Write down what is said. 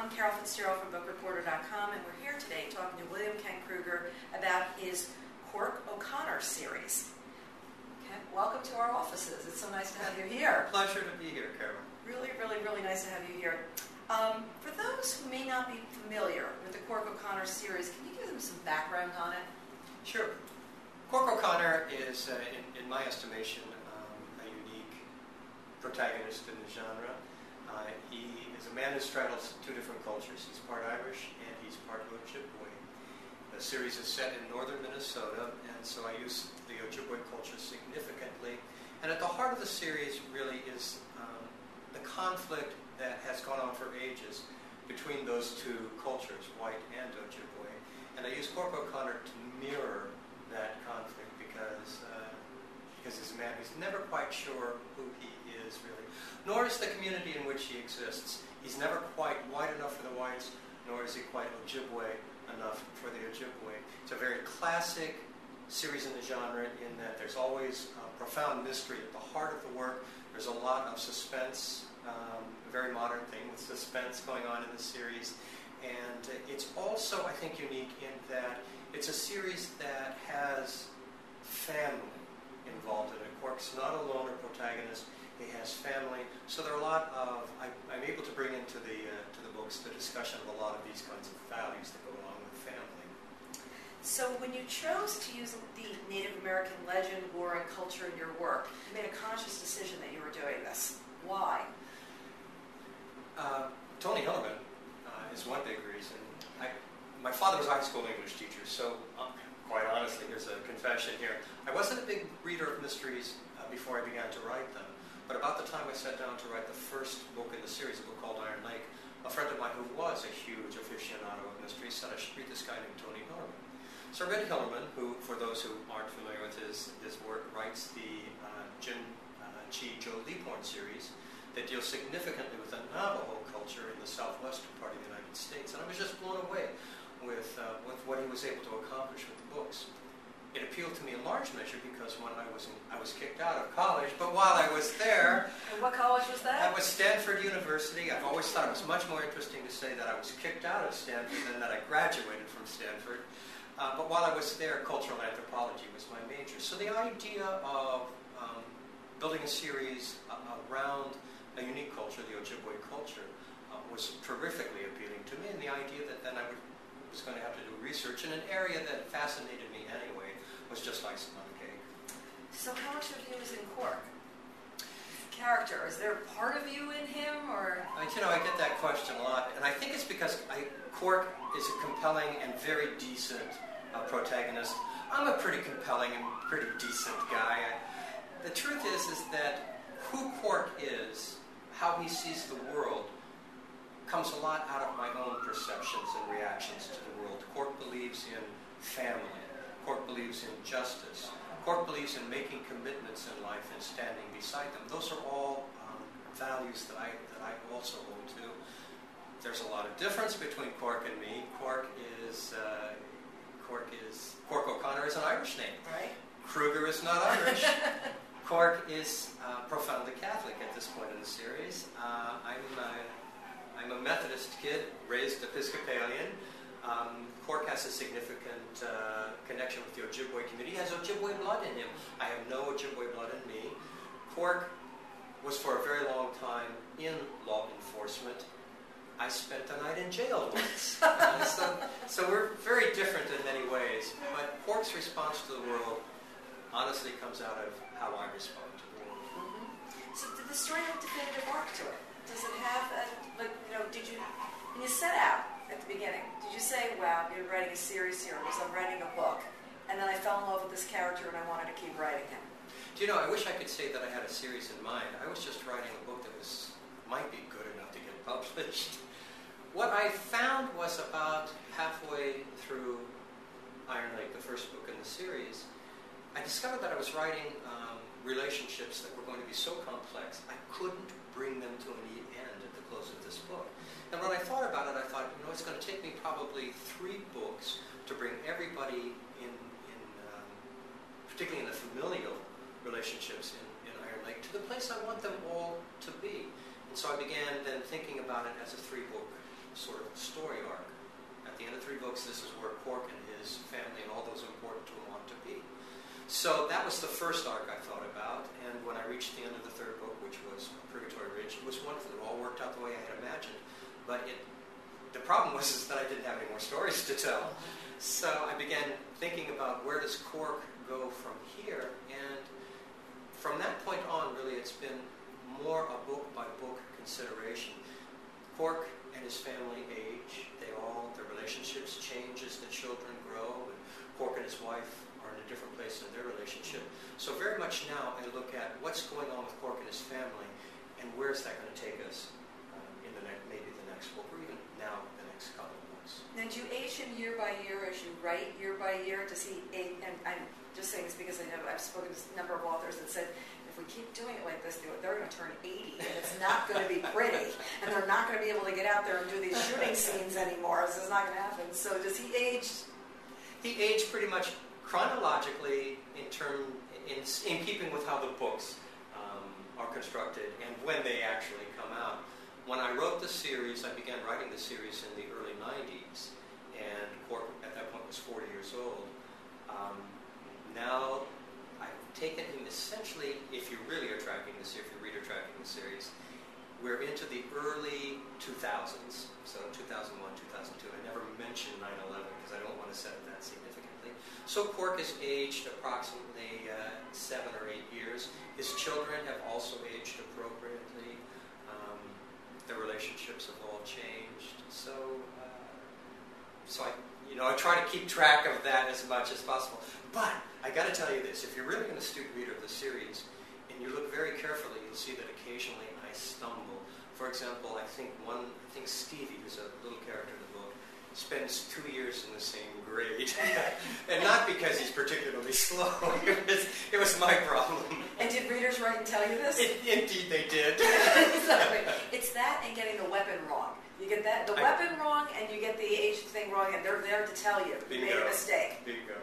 I'm Carol Fitzgerald from BookReporter.com, and we're here today talking to William Kent Krueger about his Cork O'Connor series. Kent, welcome to our offices. It's so nice to have you here. Pleasure to be here, Carol. Really, really, really nice to have you here. For those who may not be familiar with the Cork O'Connor series, can you give them some background on it? Sure. Cork O'Connor is, in my estimation, a unique protagonist in the genre. He is a man who straddles two different cultures. He's part Irish and he's part Ojibwe. The series is set in northern Minnesota, and so I use the Ojibwe culture significantly. And at the heart of the series really is the conflict that has gone on for ages between those two cultures, white and Ojibwe. And I use Cork O'Connor to mirror that conflict because he's a man who's never quite sure who he is really, nor is the community in which he exists. He's never quite white enough for the whites, nor is he quite Ojibwe enough for the Ojibwe. It's a very classic series in the genre in that there's always profound mystery at the heart of the work. There's a lot of suspense, a very modern thing with suspense going on in the series. And it's also, I think, unique in that it's a series that has family involved in it. Cork's not a loner protagonist. He has family. So there are a lot of, I'm able to bring into the books the discussion of a lot of these kinds of values that go along with family. So when you chose to use the Native American legend, lore, and culture in your work, you made a conscious decision that you were doing this. Why? Tony Hillerman is one big reason. My father was a high school English teacher, so quite honestly, here's a confession here. I wasn't a big reader of mysteries before I began to write them, but about the time I sat down to write the first book in the series, a book called Iron Lake, a friend of mine who was a huge aficionado of mysteries said I should read this guy named Tony Hillerman. So I read Hillerman, who, for those who aren't familiar with his work, writes the Jin Chi Joe Leaphorn series that deals significantly with the Navajo culture in the southwestern part of the United States. And I was just blown away with what he was able to accomplish with the books. It appealed to me in large measure because when I was kicked out of college, but while I was there... And what college was that? That was Stanford University. I've always thought it was much more interesting to say that I was kicked out of Stanford than that I graduated from Stanford. But while I was there, cultural anthropology was my major. So the idea of building a series around a unique culture, the Ojibwe culture, was terrifically appealing to me, and the idea that then I was going to have to do research in an area that fascinated me anyway was just icing on the cake. So how much of you is in Cork? Character, is there part of you in him, or? I get that question a lot, and I think it's because Cork is a compelling and very decent protagonist. I'm a pretty compelling and pretty decent guy. The truth is that who Cork is, how he sees the world, comes a lot out of my own perceptions and reactions to the world. Cork believes in family. Cork believes in justice. Cork believes in making commitments in life and standing beside them. Those are all values that I also hold to. There's a lot of difference between Cork and me. Cork O'Connor is an Irish name. Right. Krueger is not Irish. Cork is profoundly Catholic at this point in the series. I'm a Methodist kid, raised Episcopalian. Cork has a significant connection with the Ojibwe community. He has Ojibwe blood in him. I have no Ojibwe blood in me. Cork was for a very long time in law enforcement. I spent a night in jail once. So we're very different in many ways. But Cork's response to the world honestly comes out of how I respond to the world. Mm-hmm. So did the story have definitive arc to it? Does it have, did you, when you set out at the beginning, did you say, wow, you're writing a series here, because I'm writing a book, and then I fell in love with this character and I wanted to keep writing him? I wish I could say that I had a series in mind. I was just writing a book that might be good enough to get published. What I found was about halfway through Iron Lake, the first book in the series, I discovered that I was writing relationships that were going to be so complex, I couldn't bring them to a neat end at the close of this book. And when I thought about it, I thought, it's going to take me probably 3 books to bring everybody in particularly in the familial relationships in Iron Lake, to the place I want them all to be. And so I began then thinking about it as a 3-book sort of story arc. At the end of 3 books, this is where Cork and his family and all those important to him want to be. So that was the first arc I thought about, and when I reached the end of the 3rd book, which was Purgatory Ridge, it was wonderful. It all worked out the way I had imagined. But the problem was is that I didn't have any more stories to tell. So I began thinking about where does Cork go from here, and from that point on, really, it's been more a book-by-book consideration. Cork and his family age. Their relationships change as the children grow, and Cork and his wife are in a different place in their relationship. So very much now I look at what's going on with Cork and his family, and where's that going to take us in maybe the next book, or even now the next couple of books. Now, do you age him year by year as you write year by year? Does he age? And I'm just saying this because I know I've spoken to a number of authors that said, if we keep doing it like this, they're going to turn 80, and it's not going to be pretty, and they're not going to be able to get out there and do these shooting scenes anymore. This is not going to happen. So does he age? He aged pretty much chronologically in keeping with how the books are constructed and when they actually come out. When I wrote the series, I began writing the series in the early 90s, and Cork at that point was 40 years old. Now I've taken him essentially, if you really are tracking this, if you read or tracking the series, we're into the early 2000s, so 2001, 2002. I never mentioned 9/11 because I don't want to set it that significantly. So Cork is aged approximately 7 or 8 years. His children have also aged appropriately. Their relationships have all changed. So I try to keep track of that as much as possible. But I got to tell you this: if you're really an astute reader of the series, and you look very carefully, you'll see that occasionally I stumble. For example, I think Stevie, who's a little character in the book, spends 2 years in the same grade, and not because he's particularly slow. It was my problem. And did readers write and tell you this? Indeed, they did. Exactly. It's that and getting the weapon wrong. You get the weapon wrong, and you get the age thing wrong, and they're there to tell you. You made a mistake. Bingo.